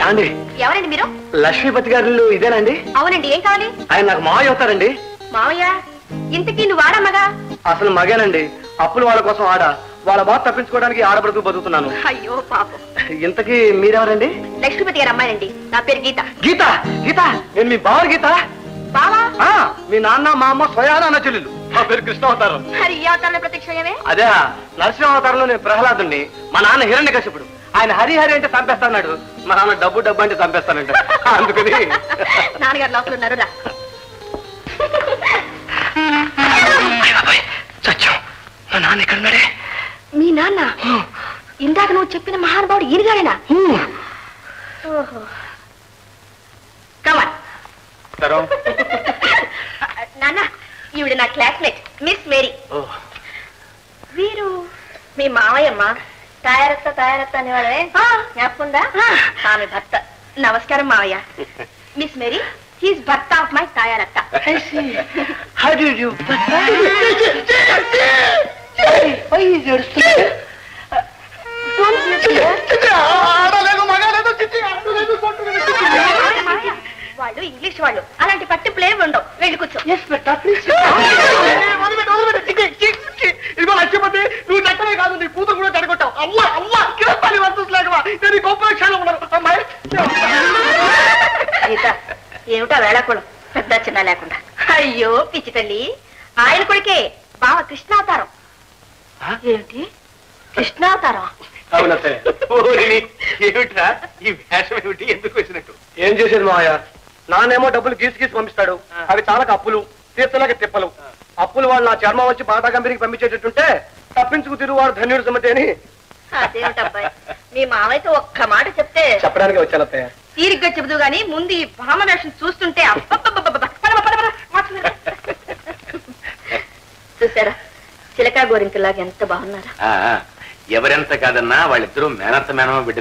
ఏమండి? ఎవరండి మీరు? లక్ష్మీపతి గారు ఇదేనండి? అవునండి. ఏం కావాలి? ఆయన నాకు మావయ్య అవుతారండి. మావయ్య? ఇంతకీ నువ్వు వాడమ్మగా? అసలు మగేనండి. అప్పులు వాళ్ళ కోసం ఆడ, వాళ్ళ బాధ తప్పించుకోవడానికి ఆడబడుతూ బతుకుతున్నాను. అయ్యో పాపం. ఇంతకీ మీరెవరండి? లక్ష్మీపతి గారు అమ్మాయినండి. నా పేరు గీత. గీత? గీత నేను మీ బావ గీత. బావా? మీ నాన్న మా అమ్మ స్వయాన అన్న చెల్లెలు. మా పేరు కృష్ణ అవతారం. మరి ఈ అవతారంలో ప్రత్యక్షమే? అదే నరసింహ అవతారంలో నేను ప్రహ్లాదుని, మా నాన్న హిరణ్యకశిపుడు. ఆయన హరిహరి అంటే చంపేస్తాడు, మా నాన్న డబ్బు డబ్బు అంటే చంపేస్తానంట. అందుకని నాన్నగారు లోపల ఉన్నారు. రా. సత్యం, మా నాన్న ఇక్కడ ఉన్నాడే. మీ నాన్న? ఇందాక నువ్వు చెప్పిన మహానుభావుడు ఈయనగాడేనా? ఓహో. కమాన్. నాన్న, ఈవిడ నా క్లాస్మేట్ మిస్ మేరీ. వీరు మీ మావయ్యమ్మ. తయారత్త అనేవాడే జ్ఞాపకుందా? ఆమె భర్త. నమస్కారం మావయ్య. మిస్ మేరీ, హీస్ భర్త ఆఫ్ మై తయారత్త. వాళ్ళు ఇంగ్లీష్ వాళ్ళు, అలాంటి పట్టింపులు ఏమి ఉండవు. వెళ్ళి కూర్చో. ఇదిగో లక్ష్మీపతి, నువ్వు చట్టమే కాదు, నీ కూతురు కూడా చెడగొట్టావు. అమ్మా అమ్మా కిరపాలి వర్తించలేకవా, నేను గొప్ప లక్ష్యాలు ఉన్నాను. అమ్మాయి ఏమిటా వేళాకుళం, పెద్ద చిన్న లేకుండా. అయ్యో పిచ్చి తల్లి, ఆయన కొడుకే బావ కృష్ణావతారం. ఏమిటి కృష్ణావతారం? ఏమిట్రా ఈ వేషం ఏమిటి, ఎందుకు వచ్చినట్టు? ఏం చేసేది మావయ్య, నాన్నేమో డబ్బులు గీసి గీసి పంపిస్తాడు, అవి చాలక అప్పులు, తీర్చలేక తిప్పలు. అప్పులు వాళ్ళు నా చర్మం వచ్చి బాటా కంపెనీకి పంపించేటట్టుంటే తప్పించుకు తిరుగువాడు ధన్యుడు సుమతి అని. అదేమిటబ్బాయి, మీ మావయ్యతో ఒక్క మాట చెప్తే చెప్పడానికి వచ్చాను అత్తయ్య. తీరిగ్గా చెబుతూ గాని ముందు ఈ భామ వేషం చూస్తుంటే చూసారా, చిలకా గోరింకలాగా ఎంత బాగున్నారా? ఎవరెంత కాదన్నా వాళ్ళిద్దరూ మేనత్త మేనమ్మ బిడ్డలే.